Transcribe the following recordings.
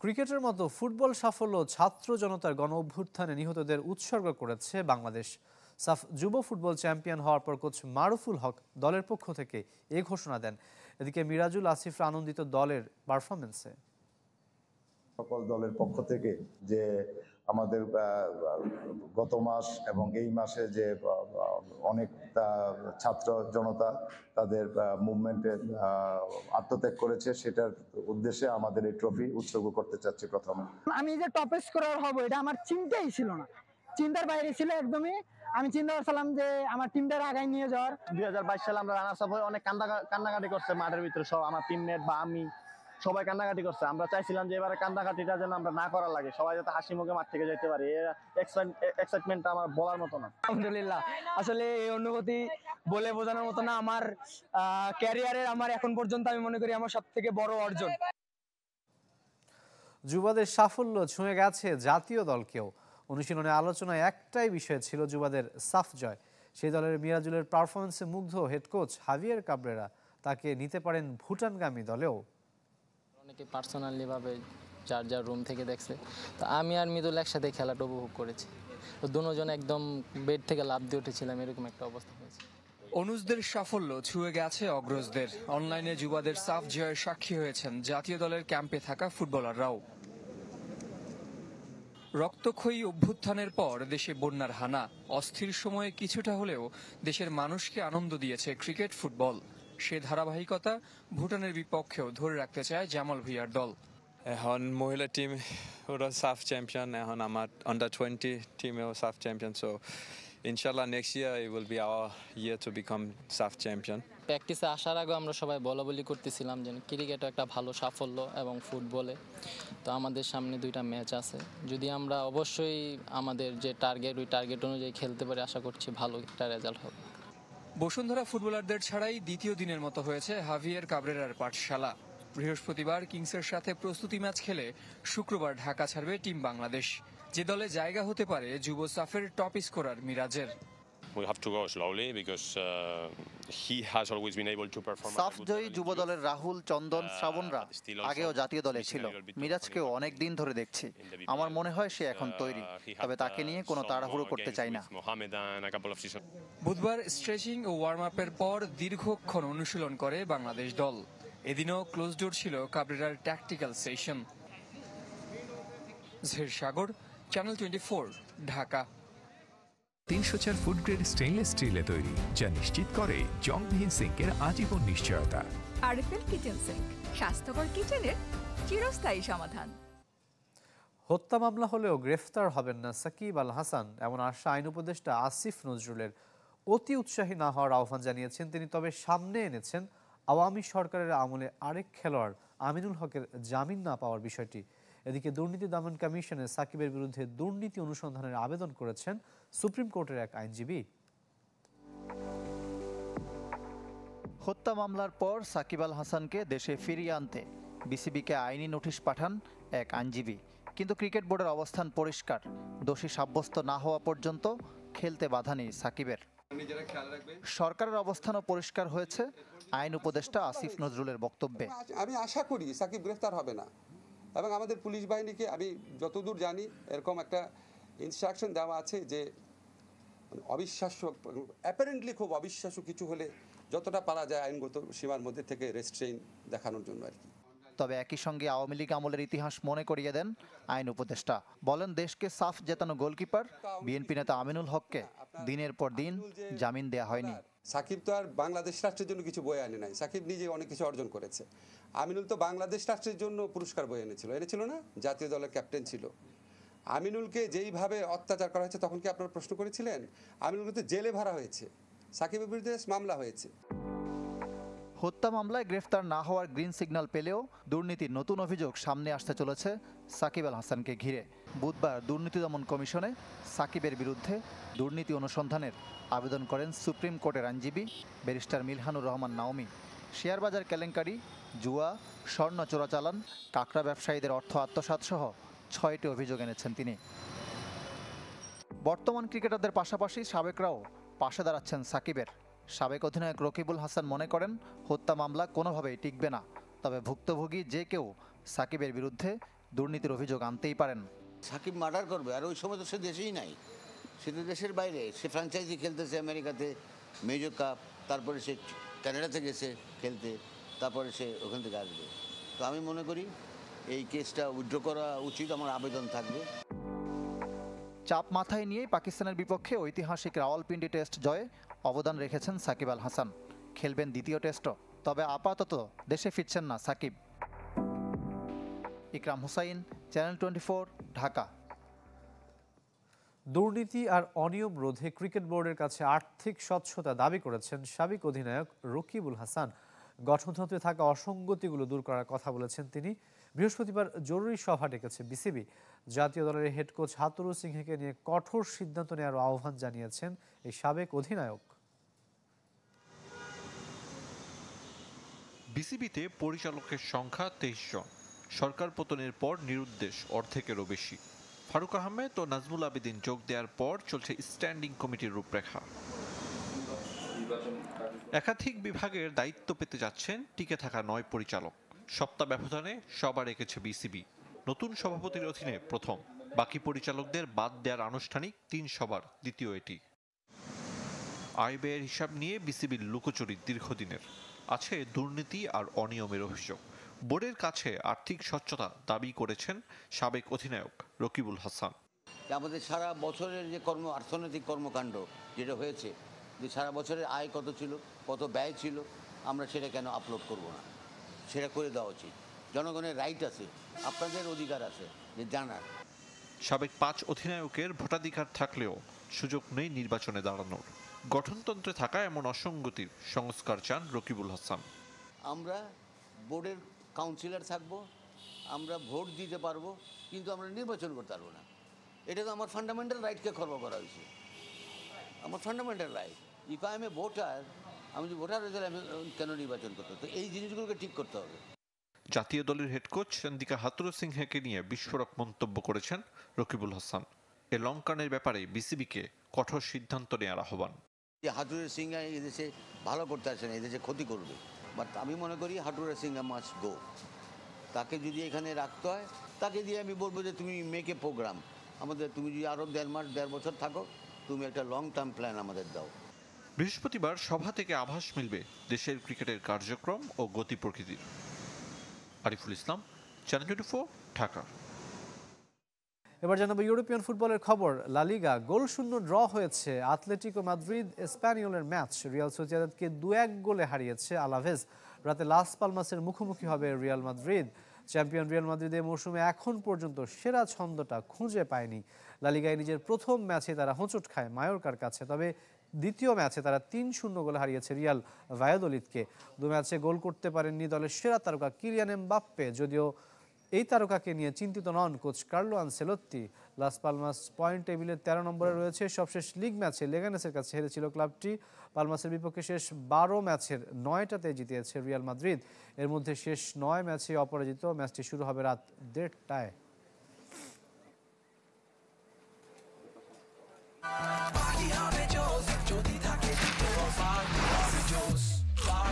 ক্রিকেটের মতো ফুটবল সাফল্য ছাত্র জনতার গণ অভ্যুত্থানে নিহতদের উৎসর্গ করেছে বাংলাদেশ। সাফ যুব ফুটবল চ্যাম্পিয়ন হওয়ার পর কোচ মারুফুল হক দলের পক্ষ থেকে এ ঘোষণা দেন। এদিকে মিরাজুল আসিফরা আনন্দিত দলের পারফরমেন্সে। সকল দলের পক্ষ থেকে যে আমাদের গত মাস এবং এই মাসে যে অনেক ছাত্র জনতা তাদের মুভমেন্টে আত্মত্যাগ করেছে, সেটার উদ্দেশ্যে আমাদের এই ট্রফি উৎসর্গ করতে চাচ্ছি। প্রথমে আমি যে টপ স্কোরার হব এটা আমার চিন্তাই ছিল না, চিন্তার বাইরে ছিল একদমই। আমি চিন্তা করছিলাম যে আমার টিমটার আগায় নিয়ে যাওয়ার। 2022 সালে আমরা রানার্স আপ হয়ে অনেক কান্নাকাটি করছে মাঠের ভিতরে, সব আমার টিমমেট বা আমি সবাই কান্নাকাটি করছে। আমরা চাইছিলাম যে এবারে কান্নাকাটিটা যেন আমরা না করা লাগে, সবাই যাতে হাসি মুখে মাঠ থেকে যেতে পারি। এক্সাইটমেন্টটা আমার বলার মতো না। আলহামদুলিল্লাহ, আসলে এই অনুভূতি বলে বোঝানোর মতো না। আমার ক্যারিয়ারের আমার এখন পর্যন্ত আমি মনে করি আমার সবথেকে বড় অর্জন। যুবাদের সাফল্য ছুঁয়ে গেছে জাতীয় দলকেও। অনুশীলনে আলোচনায় একটাই বিষয় ছিল যুবাদের সাফ জয়। সেই দলের মিরাজুলের পারফরমেন্সে মুগ্ধ হেড কোচ হাভিয়ের কাবরেরা তাকে নিতে পারেন ভুটানগামী দলেও। অনেকে পার্সোনালি ভাবে যার যার রুম থেকে দেখছে, তো আমি আর মৃদুল একসাথে খেলাটা উপভোগ করেছি। তো দুজন একদম বেড থেকে লাফ দিয়ে উঠেছিলাম, এরকম একটা অবস্থা হয়েছে। অনুজদের সাফল্য ছুঁয়ে গেছে অগ্রজদের। অনলাইনে যুবাদের সাফ জয়ের সাক্ষী হয়েছেন জাতীয় দলের ক্যাম্পে থাকা ফুটবলাররাও। রক্তক্ষয়ী অভ্যুত্থানের পর দেশে বন্যার হানা, অস্থির সময়ে কিছুটা হলেও দেশের মানুষকে আনন্দ দিয়েছে ক্রিকেট ফুটবল। সে ধারাবাহিকতা ভুটানের বিপক্ষেও ধরে রাখতে চায় জামাল ভুঁইয়ার দল। এখন মহিলা টিম ওরা সাফ চ্যাম্পিয়ন, এখন আমার আন্ডার 20 টিমেও সাফ চ্যাম্পিয়ন। সো ইনশাল্লাহ next year it will be hour year to become সাফ চ্যাম্পিয়ন। প্র্যাকটিসে আসার আগে আমরা সবাই বলাবলি করতেছিলাম যে ক্রিকেটও একটা ভালো সাফল্য এবং ফুটবলে তো আমাদের সামনে 2টা ম্যাচ আছে। যদি আমরা অবশ্যই আমাদের যে টার্গেট ওই টার্গেট অনুযায়ী খেলতে পারি, আশা করছি ভালো একটা রেজাল্ট হবে। বসুন্ধরা ফুটবলারদের ছাড়াই দ্বিতীয় দিনের মতো হয়েছে হাভিয়ের কাবরেরার পাঠশালা। বৃহস্পতিবার কিংসের সাথে প্রস্তুতি ম্যাচ খেলে শুক্রবার ঢাকা ছাড়বে টিম বাংলাদেশ, যে দলে জায়গা হতে পারে যুব সাফের টপ স্কোরার মিরাজের। সাফ জয়ী যুব দলের রাহুল, চন্দন, শ্রাবণরা আগেও জাতীয় দলে ছিল। মিরাজকেও অনেক দিন ধরে দেখছি। আমার মনে হয় সে এখন তৈরি, তবে তাকে নিয়ে কোনো তাড়াহুড়ো করতে চাই না। বুধবার স্ট্রেচিং ও ওয়ার্ম আপের পর দীর্ঘক্ষণ অনুশীলন করে বাংলাদেশ দল। এদিনও ক্লোজ ডোর ছিল কাবরেরার tactical session. Zahir Sagar, channel 24, Dhaka. 304 food grade stainless স্টিলে তৈরি, যা নিশ্চিত করে জংবিহীন সিঙ্কের আজীবন নিশ্চয়তা। আরএফএল কিচেন সিঙ্ক, স্বাস্থ্যকর কিচেনের চিরস্থায়ী সমাধান। হত্যা মামলা হলেও গ্রেফতার হবেন না সাকিব আল হাসান, এমন আশা আইন উপদেষ্টা আসিফ নজরুলের। অতি উৎসাহী না হওয়ার আহ্বান জানিয়েছেন তিনি। তবে সামনে এনেছেন আওয়ামী সরকারের আমলে আরেক খেলোয়াড় আমিনুল হকের জামিন না পাওয়ার বিষয়টি। এদিকে দুর্নীতি দমন কমিশনে সাকিবের বিরুদ্ধে দুর্নীতি অনুসন্ধানের আবেদন করেছেন সুপ্রিম কোর্টের এক আইনজীবী। হত্যা মামলার পর সাকিব আল হাসানকে দেশে ফিরিয়ে আনতে বিসিবিকে আইনি নোটিশ পাঠান এক আইনজীবী। কিন্তু ক্রিকেট বোর্ডের অবস্থান পরিষ্কার, দোষী সাব্যস্ত না হওয়া পর্যন্ত খেলতে বাধা নেই সাকিবের। সরকারের অবস্থানও পরিষ্কার হয়েছে আইন উপদেষ্টা আসিফ নজরুলের বক্তব্যে। আমি আশা করি সাকিব গ্রেফতার হবে না, এবং আমাদের পুলিশ বাহিনীকে আমি যতদূর জানি এরকম একটা ইনস্ট্রাকশন দেওয়া আছে যে অবিশ্বাস্য, অ্যাপারেন্টলি খুব অবিশ্বাস্য কিছু হলে যতটা পারা যায় আইনগত সীমার মধ্যে থেকে রেস্ট্রেইন দেখানোর জন্য আর কি। তবে একই সঙ্গে আওয়ামী লীগ আমলের ইতিহাস মনে করিয়ে দেন আইন উপদেষ্টা। বলেন, দেশকে সাফ জেতানো গোলকিপার বিএনপি নেতা আমিনুল হককে দিনের পর দিন জামিন দেয়া হয়নি। সাকিব তো আর বাংলাদেশ রাষ্ট্রের জন্য কিছু বয়ে আনে নাই, সাকিব নিজে অনেক কিছু অর্জন করেছে। আমিনুল তো বাংলাদেশ রাষ্ট্রের জন্য পুরস্কার বয়ে এনেছিল না, জাতীয় দলের ক্যাপ্টেন ছিল। আমিনুলকে যেইভাবে অত্যাচার করা হয়েছে তখন কি আপনারা প্রশ্ন করেছিলেন? আমিনুলকে তো জেলে ভরা হয়েছে, সাকিবের বিরুদ্ধে মামলা হয়েছে। হত্যা মামলায় গ্রেফতার না হওয়ার গ্রিন সিগন্যাল পেলেও দুর্নীতির নতুন অভিযোগ সামনে আসতে চলেছে সাকিব আল হাসানকে ঘিরে। বুধবার দুর্নীতি দমন কমিশনে সাকিবের বিরুদ্ধে দুর্নীতি অনুসন্ধানের আবেদন করেন সুপ্রিম কোর্টের আইনজীবী ব্যারিস্টার মিলহানুর রহমান নাওমি। শেয়ার বাজার কেলেঙ্কারি, জুয়া, স্বর্ণ চোরাচালান, কাঁকড়া ব্যবসায়ীদের অর্থ আত্মসাৎ সহ 6টি অভিযোগ এনেছেন তিনি। বর্তমান ক্রিকেটারদের পাশাপাশি সাবেকরাও পাশে দাঁড়াচ্ছেন সাকিবের। সাবেক অধিনায়ক রকিবুল হাসান মনে করেন হত্যা মামলা কোনোভাবেই টিকবে না, তবে ভুক্তভোগী যে কেউ সাকিবের বিরুদ্ধে দুর্নীতির অভিযোগ আনতেই পারেন। সাকিব মার্ডার করবে, আর ওই সময় তো সে দেশেই নাই, সে তো দেশের বাইরে, সে ফ্র্যাঞ্চাইজি খেলতেছে আমেরিকাতে মেজর কাপ, তারপরে সে কানাডাতে গেছে খেলতে, তারপরে সে ওখান থেকে আসবে। তো আমি মনে করি এই কেসটা উইথড্র করা উচিত, আমার আবেদন থাকবে। চাপ মাথায় নিয়েই পাকিস্তানের বিপক্ষে ঐতিহাসিক রাওয়ালপিন্ডি টেস্ট জয়ে অবদান রেখেছেন সাকিব আল হাসান। খেলবেন দ্বিতীয় টেস্টও, তবে আপাতত দেশে ফিরছেন না সাকিব। ইকরাম হুসাইন, চ্যানেল 24, ঢাকা। দুর্নীতি আর অনিয়ম রোধে ক্রিকেট বোর্ডের কাছে আর্থিক স্বচ্ছতা দাবি করেছেন সাবেক অধিনায়ক রকিবুল হাসান। গঠনতন্ত্রে থাকা অসঙ্গতিগুলো দূর করার কথা বলেছেন তিনি। বৃহস্পতিবার জরুরি সভা ডেকেছে বিসিবি। জাতীয় দলের হেড কোচ হাতুরু সিংহকে নিয়ে কঠোর সিদ্ধান্ত নেওয়ার আহ্বান জানিয়েছেন এই সাবেক অধিনায়ক। বিসিবিতে পরিচালকের সংখ্যা 23 জন। সরকার পতনের পর নিরুদ্দেশ অর্ধেকেরও বেশি। ফারুক আহমেদ ও নাজমুল আবেদিন যোগ দেওয়ার পর চলছে স্ট্যান্ডিং কমিটির রূপরেখা। একাধিক বিভাগের দায়িত্ব পেতে যাচ্ছেন টিকে থাকা 9 পরিচালক। সপ্তাহ ব্যবধানে সভা রেখেছে বিসিবি। নতুন সভাপতির অধীনে প্রথম, বাকি পরিচালকদের বাদ দেওয়ার আনুষ্ঠানিক 3 সভার দ্বিতীয় এটি। আয় ব্যয়ের হিসাব নিয়ে বিসিবির লুকোচুরি দীর্ঘদিনের। আছে দুর্নীতি আর অনিয়মের অভিযোগ। বোর্ডের কাছে আর্থিক স্বচ্ছতা দাবি করেছেন সাবেক অধিনায়ক রকিবুল হাসান। আমাদের সারা বছরের যে অর্থনৈতিক কর্মকাণ্ড যেটা হয়েছে, যে সারা বছরের আয় কত ছিল, কত ব্যয় ছিল, আমরা সেটা কেন আপলোড করব না? সেটা করে দেওয়া উচিত। জনগণের রাইট আছে, আপনাদের অধিকার আছে যে জানার। সাবেক 5 অধিনায়কের ভোটাধিকার থাকলেও সুযোগ নেই নির্বাচনে দাঁড়ানোর। গঠনতন্ত্রে থাকা এমন অসঙ্গতির সংস্কার চান রকিবুল হাসান। আমরা বোর্ডের কাউন্সিলর থাকব, আমরা ভোট দিতে পারবো, কিন্তু আমরা নির্বাচন করতে পারবো না। এটা তো আমার ফান্ডামেন্টাল রাইটকে খর্ব করা হয়েছে। আমার fundamental right, if I M A voter, আমি যদি ভোটার হয়ে গেলে আমি কেন নির্বাচন করতে? তো এই জিনিসগুলোকে ঠিক করতে হবে। জাতীয় দলের হেড কোচ চন্দিকা হাতুরু সিংহকে নিয়ে বিস্ফোরক মন্তব্য করেছেন রকিবুল হাসান। এ লঙ্কানের ব্যাপারে বিসিবিকে কঠোর সিদ্ধান্ত নেওয়ার আহ্বান। হাতুরু সিংহ এদেশে ভালো করতে আসে না, এদেশে ক্ষতি করবে। বাট আমি মনে করি হাতুরু সিংহ মাস্ট গো। তাকে যদি এখানে রাখতে হয়, তাকে দিয়ে আমি বলবো যে তুমি মেক এ প্রোগ্রাম আমাদের, তুমি যদি আরও 1.5 বছর থাকো, তুমি একটা লং টার্ম প্ল্যান আমাদের দাও। বৃহস্পতিবার সভা থেকে আভাস মিলবে দেশের ক্রিকেটের কার্যক্রম ও গতি প্রকৃতির। আরিফুল ইসলাম, চ্যানেল 24, ঢাকা। এবার জানাবো ইউরোপিয়ান ফুটবলের খবর। লা লিগা গোলশূন্য ড্র হয়েছে আতলেটিকো মাদ্রিদ এসপানিওলের ম্যাচ। রিয়াল সোসিয়েদাদকে 2-1 গোলে হারিয়েছে আলাভেজ। রাতে লাস পালমাসের মুখোমুখি হবে Real Madrid. Champion Real Madrid এই মৌসুমে এখন পর্যন্ত সেরা ছন্দটা খুঁজে পায়নি। লা লিগায় নিজের প্রথম ম্যাচে তারা হোঁচট খায় মায়োরকার কাছে, তবে দ্বিতীয় ম্যাচে তারা 3-0 গোলে হারিয়েছে রিয়াল ভায়াদোলিদকে। 2 ম্যাচে গোল করতে পারেননি দলের সেরা তারকা কিলিয়ান এমবাপ্পে। যদিও এই তারকাকে নিয়ে চিন্তিত নন কোচ কার্লো আনসেলোত্তি। লাস পালমাস পয়েন্ট টেবিলের 13 নম্বরে রয়েছে। সবশেষ লিগ ম্যাচে লেগানেসের কাছে হেরেছিল ক্লাবটি। পালমাসের বিপক্ষে শেষ 12 ম্যাচের 9টাতে জিতিয়েছে রিয়াল মাদ্রিদ। এর মধ্যে শেষ 9 ম্যাচে অপরাজিত। ম্যাচটি শুরু হবে রাত 1:30টায়।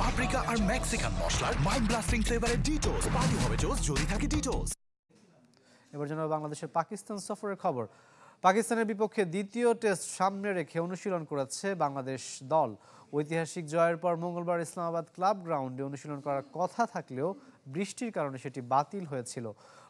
পাপরিকা আর মেক্সিকান মশলার মাইন্ড ব্লাস্টিং ফ্লেভারের ডিটোস পার্টি হবে জোস যদি থাকে ডিটোস। এবার জানাবো বাংলাদেশের পাকিস্তান সফরের খবর। পাকিস্তানের বিপক্ষে দ্বিতীয় টেস্ট সামনে রেখে অনুশীলন করেছে বাংলাদেশ দল। ঐতিহাসিক জয়ের পর মঙ্গলবার ইসলামাবাদ ক্লাব গ্রাউন্ডে অনুশীলন করার কথা থাকলেও বৃষ্টির কারণে সেটি বাতিল হয়েছিল।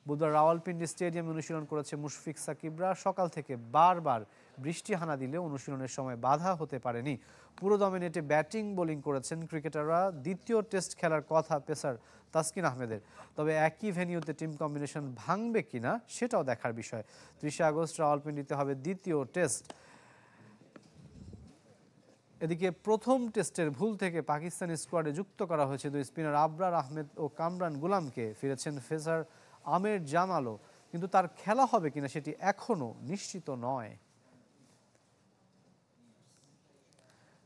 বুধবার রাওয়ালপিন্ডি স্টেডিয়ামে অনুশীলন করেছে মুশফিক সাকিবরা। সকাল থেকে বারবার বৃষ্টি হানা দিলেও অনুশীলনের সময় বাধা হতে পারেনি। পুরো দমে নেটে ব্যাটিং বোলিং করেছেন ক্রিকেটাররা। দ্বিতীয় টেস্ট খেলার কথা পেসার তাসকিন আহমেদের, তবে একই ভেন্যুতে টিম কম্বিনেশন ভাঙবে কিনা সেটাও দেখার বিষয়। 30 আগস্ট রাওয়ালপিন্ডিতে হবে দ্বিতীয় টেস্ট। এদিকে প্রথম টেস্টের ভুল থেকে পাকিস্তানি স্কোয়াডে যুক্ত করা হয়েছে 2 স্পিনার আবরার আহমেদ ও কামরান গুলামকে। ফিরেছেন পেসার আমের জামালও, কিন্তু তার খেলা হবে কিনা সেটি এখনও নিশ্চিত নয়।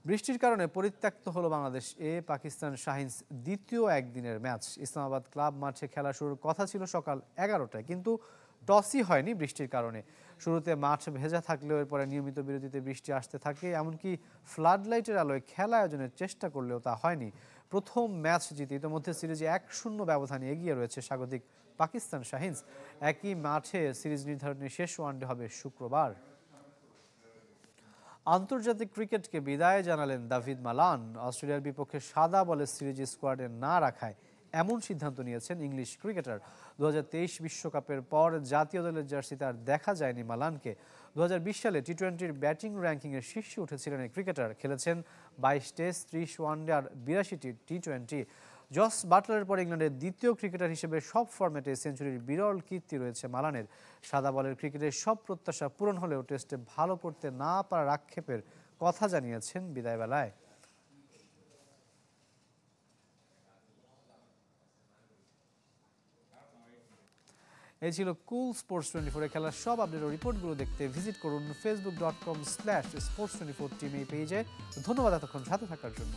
বৃষ্টির কারণে পরিত্যক্ত হলো বাংলাদেশ পাকিস্তান শাহিনস দ্বিতীয় একদিনের ম্যাচ। ইসলামাবাদ ক্লাব মাঠে খেলা শুরুর কথা ছিল সকাল 11টায়, কিন্তু টসই হয়নি বৃষ্টির কারণে। শুরুতে মাঠ ভেজা থাকলেও এরপরে নিয়মিত বিরতিতে বৃষ্টি আসতে থাকে। এমনকি ফ্লাড লাইটের আলোয় খেলা আয়োজনের চেষ্টা করলেও তা হয়নি। প্রথম ম্যাচ জিতে ইতিমধ্যে সিরিজে 1-0 ব্যবধানে এগিয়ে রয়েছে স্বাগতিক পাকিস্তান শাহিনস। একই মাঠে সিরিজ নির্ধারণের শেষ ওয়ানডে হবে শুক্রবার। আন্তর্জাতিক ক্রিকেটকে বিদায় জানালেন দাভিদ মালান। অস্ট্রেলিয়ার বিপক্ষে সাদা বলে সিরিজ স্কোয়াডে না রাখায় এমন সিদ্ধান্ত নিয়েছেন ইংলিশ ক্রিকেটার। 2023 বিশ্বকাপের পর জাতীয় দলের জার্সিতে আর দেখা যায়নি মালানকে। 2020 সালে টি-20 ব্যাটিং র্যাঙ্কিংয়ের শীর্ষে উঠেছিলেন এই ক্রিকেটার। খেলেছেন 22 টেস্ট, 30 ওয়ানডে আর 82টি টি-20। জস বাটলারের পর ইংল্যান্ডের দ্বিতীয় ক্রিকেটার হিসেবে সব ফরম্যাটে সেঞ্চুরির বিরল কীর্তি রয়েছে মালানের। সাদা বলের ক্রিকেটের সব প্রত্যাশা পূরণ হলেও টেস্টে ভালো করতে না পারার আক্ষেপের কথা জানিয়েছেন বিদায়বেলায়। এই ছিল কুল স্পোর্টস 24 এর খেলার সব আপডেট ও রিপোর্টগুলো দেখতে ভিজিট করুন facebook.com/sports24 টিম এই পেজে। ধন্যবাদ এতক্ষণ সাথে থাকার জন্য।